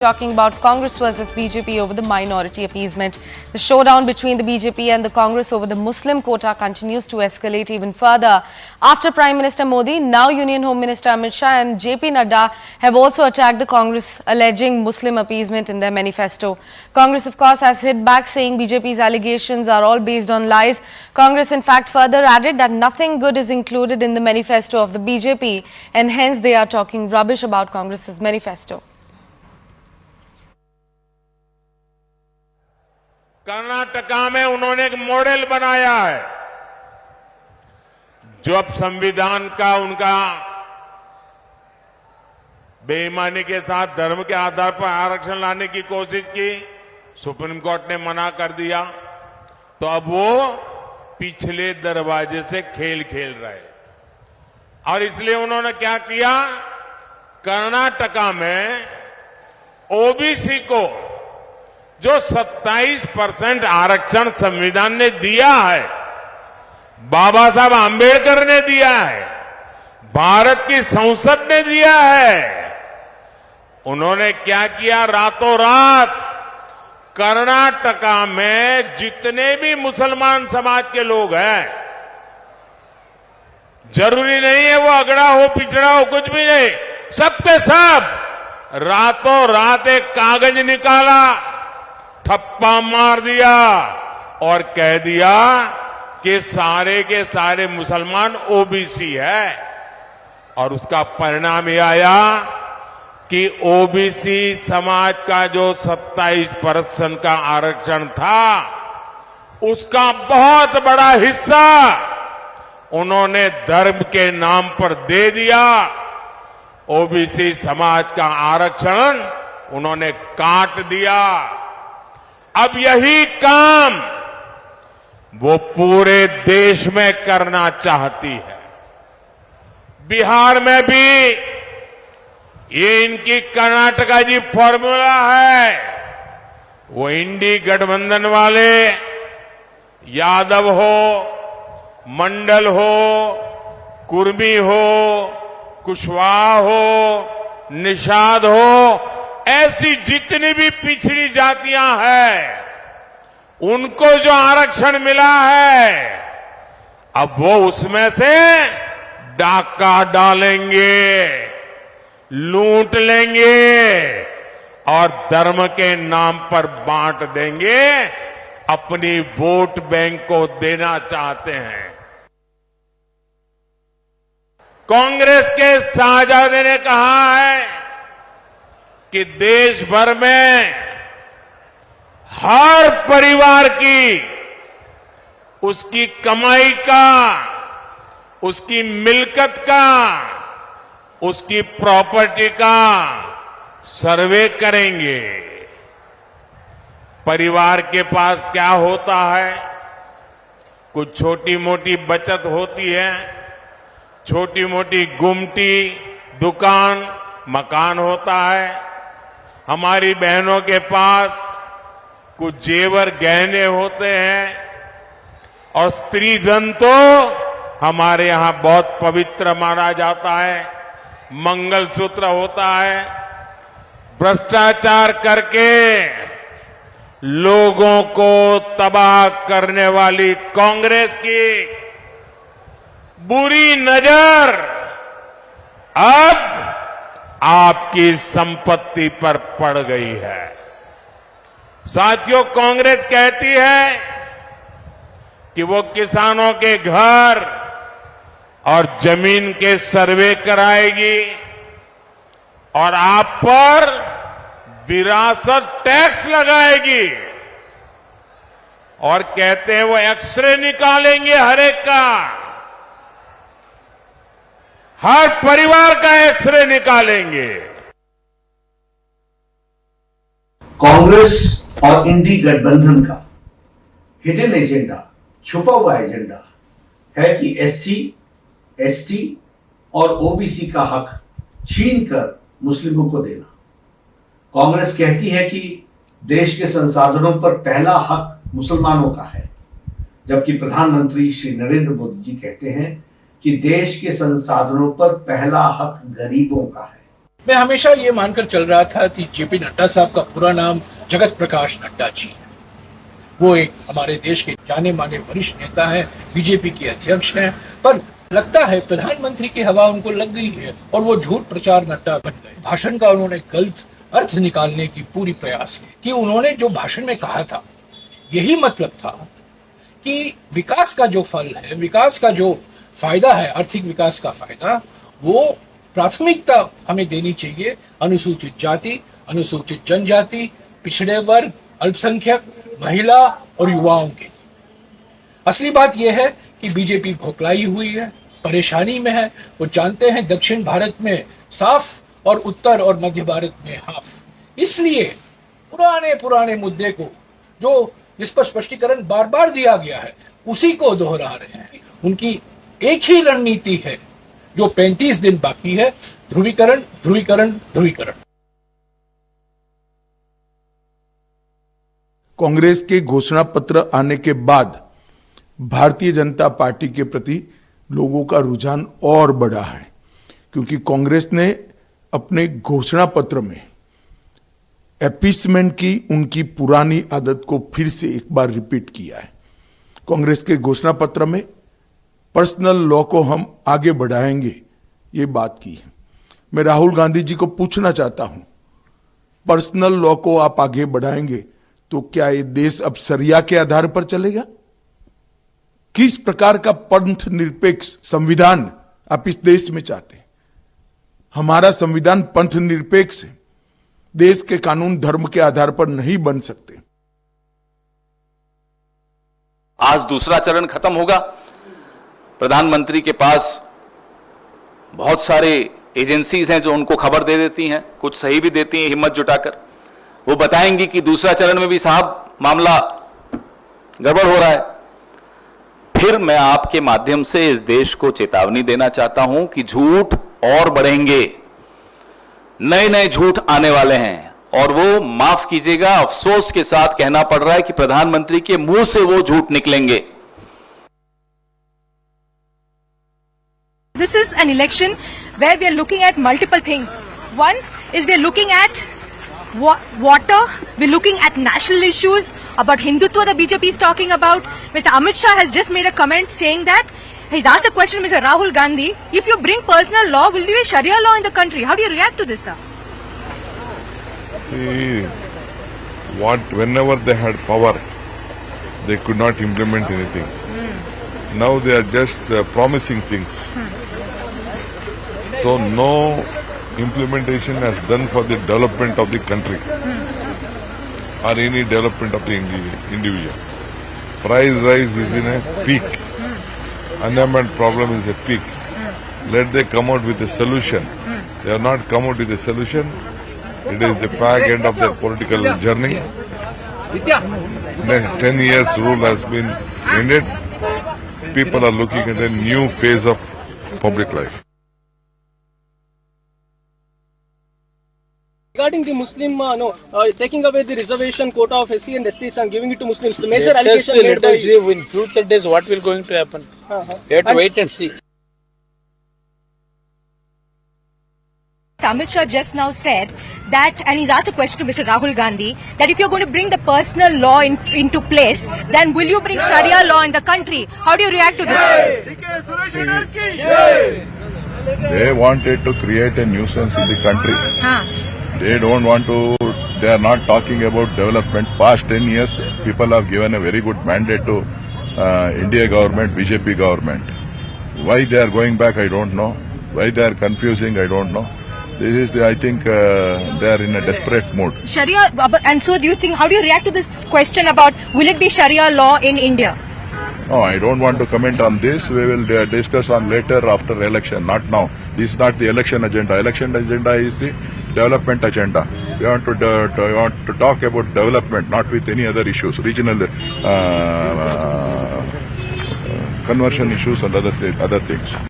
Talking about Congress versus BJP over the minority appeasement. The showdown between the BJP and the Congress over the Muslim quota continues to escalate even further. After Prime Minister Modi, now Union Home Minister Amit Shah and JP Nadda have also attacked the Congress, alleging Muslim appeasement in their manifesto. Congress, of course, has hit back, saying BJP's allegations are all based on lies. Congress, in fact, further added that nothing good is included in the manifesto of the BJP, and hence they are talking rubbish about Congress's manifesto. Karnataka में उन्होंने एक model बनाया है। जो अब संविधान का उनका बेईमानी के साथ धर्म के आधार पर आरक्षण लाने की कोशिश की, सुप्रीम कोर्ट ने मना कर दिया, तो अब वो पिछले दरवाजे से खेल खेल रहे। और इसलिए उन्होंने क्या किया, कर्नाटका में ओबीसी को जो 27% आरक्षण संविधान ने दिया है, बाबा साहब आंबेडकर ने दिया है, भारत की संसद ने दिया है, उन्होंने क्या किया, रातों रात कर्नाटका में जितने भी मुसलमान समाज के लोग हैं, जरूरी नहीं है वो अगड़ा हो पिछड़ा हो, कुछ भी नहीं, सबके सब रातों रात एक कागज निकाला, ठप्पा मार दिया और कह दिया कि सारे के सारे मुसलमान ओबीसी है। और उसका परिणाम यह आया कि ओबीसी समाज का जो 27% का आरक्षण था, उसका बहुत बड़ा हिस्सा उन्होंने धर्म के नाम पर दे दिया। ओबीसी समाज का आरक्षण उन्होंने काट दिया। अब यही काम वो पूरे देश में करना चाहती है। बिहार में भी ये इनकी कर्नाटका जी फॉर्मूला है। वो इंडी गठबंधन वाले, यादव हो, मंडल हो, कुर्मी हो, कुशवाहा हो, निषाद हो, ऐसी जितनी भी पिछड़ी जातियां हैं, उनको जो आरक्षण मिला है, अब वो उसमें से डाका डालेंगे, लूट लेंगे और धर्म के नाम पर बांट देंगे, अपनी वोट बैंक को देना चाहते हैं। कांग्रेस के शाहजादे ने कहा है कि देश भर में हर परिवार की उसकी कमाई का, उसकी मिल्कत का, उसकी प्रॉपर्टी का सर्वे करेंगे। परिवार के पास क्या होता है, कुछ छोटी मोटी बचत होती है, छोटी मोटी गुमटी, दुकान, मकान होता है। हमारी बहनों के पास कुछ जेवर गहने होते हैं, और स्त्री धन तो हमारे यहां बहुत पवित्र माना जाता है, मंगलसूत्र होता है। भ्रष्टाचार करके लोगों को तबाह करने वाली कांग्रेस की बुरी नजर अब आपकी संपत्ति पर पड़ गई है। साथियों, कांग्रेस कहती है कि वो किसानों के घर और जमीन के सर्वे कराएगी और आप पर विरासत टैक्स लगाएगी, और कहते हैं वो एक्सरे निकालेंगे हर एक का, हर परिवार का एक्सरे निकालेंगे। कांग्रेस और इंडी गठबंधन का हिडन एजेंडा, छुपा हुआ एजेंडा है कि एससी, एसटी और ओबीसी का हक छीनकर मुस्लिमों को देना। कांग्रेस कहती है कि देश के संसाधनों पर पहला हक मुसलमानों का है, जबकि प्रधानमंत्री श्री नरेंद्र मोदी जी कहते हैं कि देश के संसाधनों पर पहला हक गरीबों का है। मैं हमेशा ये मानकर चल रहा था कि जेपी नड्डा साहब का पूरा नाम जगत प्रकाश नड्डा जी है। वो एक हमारे देश के जाने माने वरिष्ठ नेता हैं, बीजेपी के अध्यक्ष हैं, पर लगता है प्रधानमंत्री की हवा उनको लग गई है और वो झूठ प्रचार नड्डा बन गए। भाषण का उन्होंने गलत अर्थ निकालने की पूरी प्रयास की कि उन्होंने जो भाषण में कहा था यही मतलब था कि विकास का जो फल है, विकास का जो फायदा है, आर्थिक विकास का फायदा, वो प्राथमिकता हमें देनी चाहिए अनुसूचित जाति, अनुसूचित जनजाति, पिछड़े वर्ग, अल्पसंख्यक, महिला और युवाओं के। असली बात यह है कि बीजेपी भोकलाई हुई है, परेशानी में है। वो जानते हैं दक्षिण भारत में साफ और उत्तर और मध्य भारत में हाफ। इसलिए पुराने मुद्दे को जो जिस पर स्पष्टीकरण बार बार दिया गया है उसी को दोहरा रहे हैं। उनकी एक ही रणनीति है जो 35 दिन बाकी है, ध्रुवीकरण, ध्रुवीकरण, ध्रुवीकरण। कांग्रेस के घोषणा पत्र आने के बाद भारतीय जनता पार्टी के प्रति लोगों का रुझान और बढ़ा है, क्योंकि कांग्रेस ने अपने घोषणा पत्र में अपीसमेंट की उनकी पुरानी आदत को फिर से एक बार रिपीट किया है। कांग्रेस के घोषणा पत्र में पर्सनल लॉ को हम आगे बढ़ाएंगे ये बात की है। मैं राहुल गांधी जी को पूछना चाहता हूं, पर्सनल लॉ को आप आगे बढ़ाएंगे तो क्या ये देश अब शरिया के आधार पर चलेगा? किस प्रकार का पंथ निरपेक्ष संविधान आप इस देश में चाहते हैं? हमारा संविधान पंथ निरपेक्ष है। देश के कानून धर्म के आधार पर नहीं बन सकते। आज दूसरा चरण खत्म होगा। प्रधानमंत्री के पास बहुत सारे एजेंसीज हैं जो उनको खबर दे देती हैं, कुछ सही भी देती हैं हिम्मत जुटाकर। वो बताएंगी कि दूसरा चरण में भी साहब मामला गड़बड़ हो रहा है। फिर मैं आपके माध्यम से इस देश को चेतावनी देना चाहता हूं कि झूठ और बढ़ेंगे, नए नए झूठ आने वाले हैं और वो माफ कीजिएगा अफसोस के साथ कहना पड़ रहा है कि प्रधानमंत्री के मुंह से वो झूठ निकलेंगे। This is an election where we are looking at multiple things. One is we are looking at water, we are looking at national issues, about Hindutva the BJP is talking about. Mr. Amit Shah has just made a comment saying that, he's asked a question, Mr. Rahul Gandhi, if you bring personal law, will there be Sharia law in the country? How do you react to this, sir? See, whenever they had power, they could not implement anything. Now they are just promising things. So no implementation has done for the development of the country or any development of the individual. Price rise is in a peak. Unemployment problem is a peak. Let them come out with a solution. They have not come out with a solution. It is the fag end of their political journey. 10 years rule has been ended. People are looking at a new phase of public life. Regarding the Muslim, taking away the reservation quota of SC and STs and giving it to Muslims, the major allegation made by... Let us see in future days what will going to happen. We have to wait and see. Amit Shah just now said that, and he's asked a question to Mr. Rahul Gandhi, that if you're going to bring the personal law into place, then will you bring Sharia law in the country? How do you react to this? See, they wanted to create a nuisance in the country. They don't want to, they are not talking about development. Past 10 years, people have given a very good mandate to India government, BJP government. Why they are going back, I don't know. Why they are confusing, I don't know. This is, I think, they are in a desperate mood. Sharia, and so do you think, how do you react to this question about will it be Sharia law in India? No, I don't want to comment on this. We will discuss on later after election, not now. This is not the election agenda. Election agenda is the development agenda. We want to talk about development, not with any other issues, regional conversion issues and other things.